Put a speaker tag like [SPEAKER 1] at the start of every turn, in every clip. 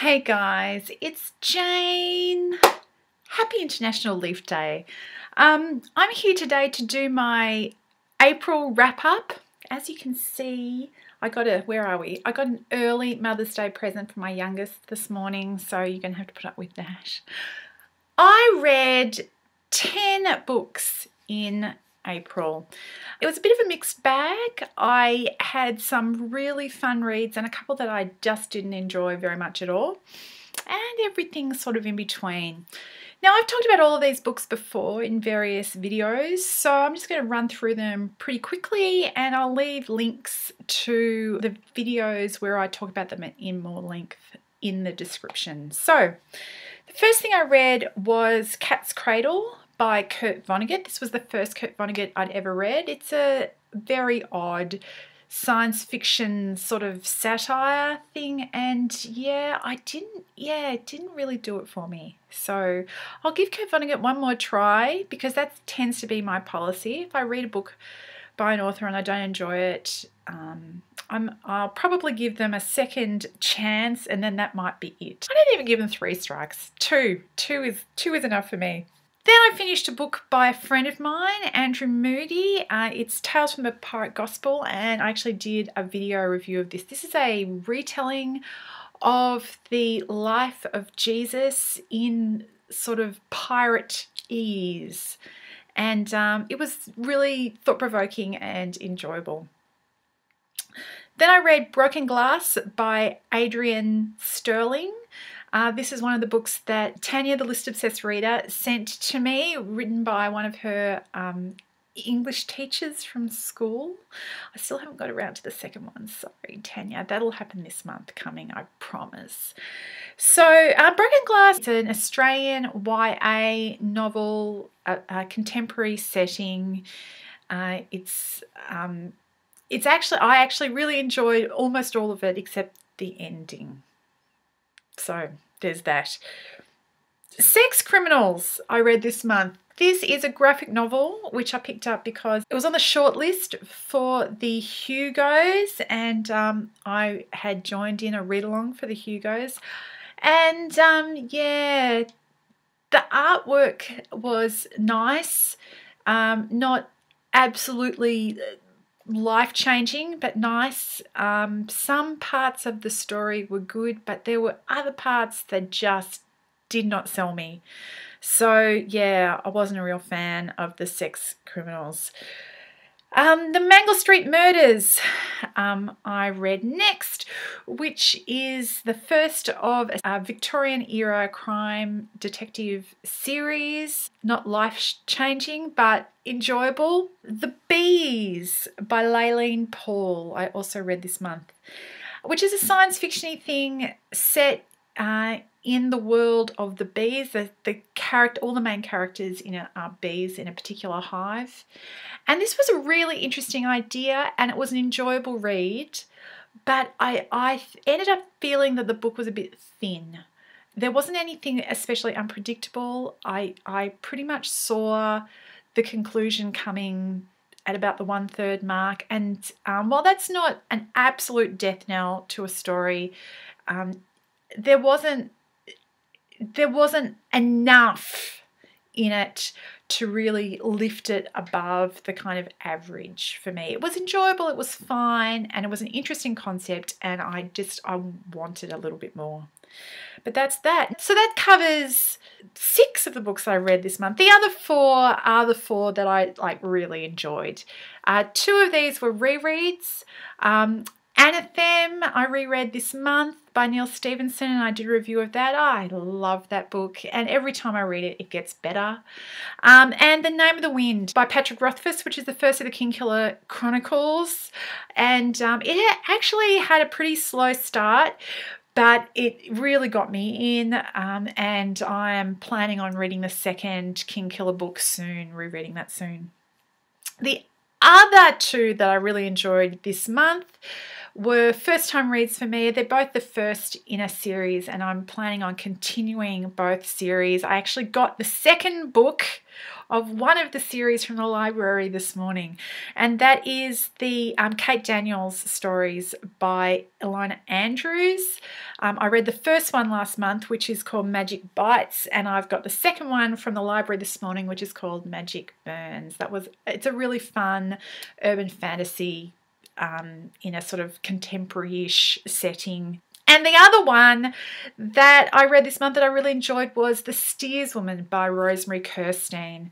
[SPEAKER 1] Hey guys, it's Jane. Happy International Leaf Day. I'm here today to do my April wrap up. As you can see, I got an early Mother's Day present for my youngest this morning, so you're going to have to put up with that. I read 10 books in April. It was a bit of a mixed bag. I had some really fun reads and a couple that I just didn't enjoy very much at all, and everything sort of in between. Now, I've talked about all of these books before in various videos, so I'm just going to run through them pretty quickly, and I'll leave links to the videos where I talk about them in more length in the description. So the first thing I read was Cat's Cradle by Vonnegut. This was the first Vonnegut I'd ever read. It's a very odd science fiction sort of satire thing, and it didn't really do it for me. So I'll give Vonnegut one more try, because that tends to be my policy. If I read a book by an author and I don't enjoy it, I'll probably give them a second chance, and then that might be it. I don't even give them 3 strikes. Two is enough for me. Then I finished a book by a friend of mine, Andrew Moody. It's Tales from the Pirate Gospel, and I actually did a video review of this. This is a retelling of the life of Jesus in sort of pirate-ese, and it was really thought-provoking and enjoyable. Then I read Broken Glass by Adrian Stirling. This is one of the books that Tanya, the List Obsessed Reader, sent to me, written by one of her English teachers from school. I still haven't got around to the second one. Sorry, Tanya. That'll happen this month coming, I promise. So, Broken Glass is an Australian YA novel, a contemporary setting. I actually really enjoyed almost all of it except the ending. So there's that. Sex Criminals I read this month. This is a graphic novel which I picked up because it was on the short list for the Hugos, and I had joined in a read-along for the Hugos. And yeah, the artwork was nice, not absolutely life-changing, but nice. Some parts of the story were good, but there were other parts that just did not sell me. So yeah, I wasn't a real fan of the Sex Criminals. The Mangle Street Murders I read next, which is the first of a Victorian era crime detective series. Not life-changing, but enjoyable. The Bees by Laline Paull I also read this month, which is a science fiction-y thing set in the world of the bees. All the main characters in it are bees in a particular hive. And this was a really interesting idea, and it was an enjoyable read, but I ended up feeling that the book was a bit thin. There wasn't anything especially unpredictable. I pretty much saw the conclusion coming at about the 1/3 mark, and while that's not an absolute death knell to a story, there wasn't enough in it to really lift it above the kind of average for me. It was enjoyable, it was fine, and it was an interesting concept, and I wanted a little bit more. But that's that. So that covers 6 of the books I read this month. The other 4 are the 4 that I really enjoyed. 2 of these were rereads. Anathem I reread this month by Neal Stephenson, and I did a review of that. I love that book, and every time I read it, it gets better. And The Name of the Wind by Patrick Rothfuss, which is the first of the Kingkiller Chronicles, and it actually had a pretty slow start, but it really got me in, and I am planning on reading the second Kingkiller book soon, rereading that soon. The other 2 that I really enjoyed this month were first time reads for me. They're both the first in a series, and I'm planning on continuing both series. I actually got the second book of one of the series from the library this morning, and that is the Kate Daniels stories by Ilona Andrews. I read the first one last month, which is called Magic Bites, and I've got the second one from the library this morning, which is called Magic Burns. It's a really fun urban fantasy in a sort of contemporary-ish setting. And the other one that I read this month that I really enjoyed was The Steerswoman by Rosemary Kirstein.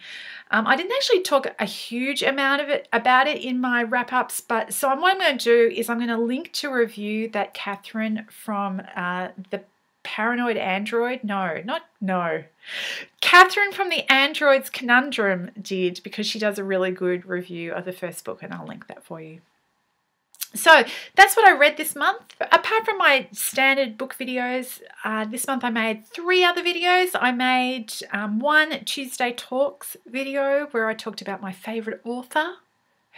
[SPEAKER 1] I didn't actually talk a huge amount about it in my wrap-ups, but so what I'm going to do is I'm going to link to a review that Catherine from the Paranoid Android, Catherine from the Android's Conundrum did, because she does a really good review of the first book, and I'll link that for you. So that's what I read this month. Apart from my standard book videos, this month I made 3 other videos. I made one Tuesday Talks video where I talked about my favourite author,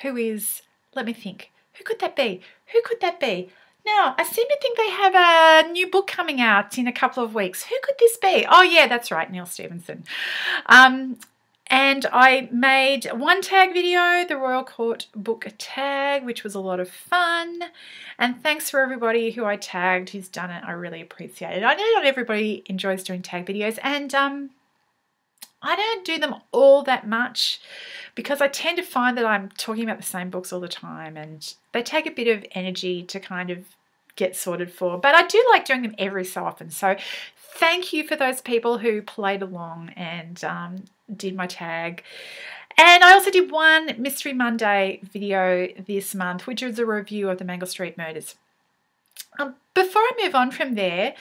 [SPEAKER 1] who is, let me think, who could that be? Who could that be? Now, I seem to think they have a new book coming out in a couple of weeks. Who could this be? Oh yeah, that's right, Neal Stephenson. And I made one tag video, the Royal Court book tag, which was a lot of fun. And thanks for everybody who I tagged, who's done it. I really appreciate it. I know not everybody enjoys doing tag videos, and I don't do them all that much because I tend to find that I'm talking about the same books all the time, and they take a bit of energy to kind of get sorted for. But I do like doing them every so often. So thank you for those people who played along and did my tag. And I also did one Mystery Monday video this month, which was a review of the Mangle Street murders. Before I move on from there,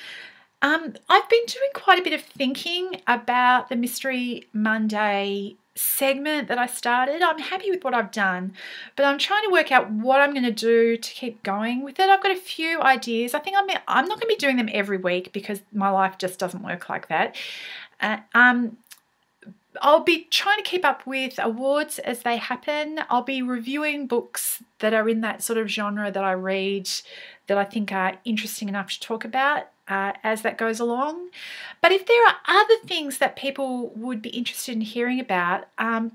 [SPEAKER 1] I've been doing quite a bit of thinking about the Mystery Monday segment that I started. I'm happy with what I've done, but I'm trying to work out what I'm going to do to keep going with it. I've got a few ideas. I think I'm not going to be doing them every week because my life just doesn't work like that. I'll be trying to keep up with awards as they happen. I'll be reviewing books that are in that sort of genre that I read that I think are interesting enough to talk about as that goes along. But if there are other things that people would be interested in hearing about,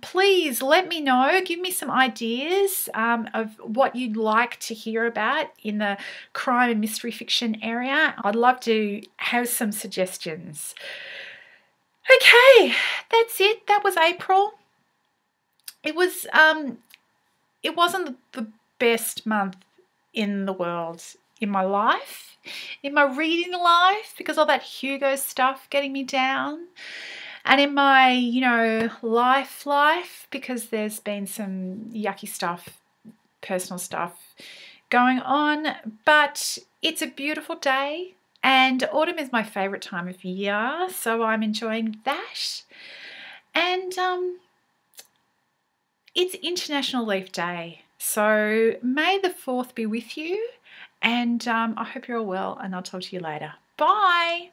[SPEAKER 1] please let me know. Give me some ideas of what you'd like to hear about in the crime and mystery fiction area. I'd love to have some suggestions. Okay, that's it. That was April. It wasn't the best month in the world in my life, in my reading life, because all that Hugo stuff getting me down, and in my, life, because there's been some yucky stuff, personal stuff going on. But it's a beautiful day. And autumn is my favourite time of year, so I'm enjoying that. And it's International Leaf Day, so may the 4th be with you. And I hope you're all well, and I'll talk to you later. Bye!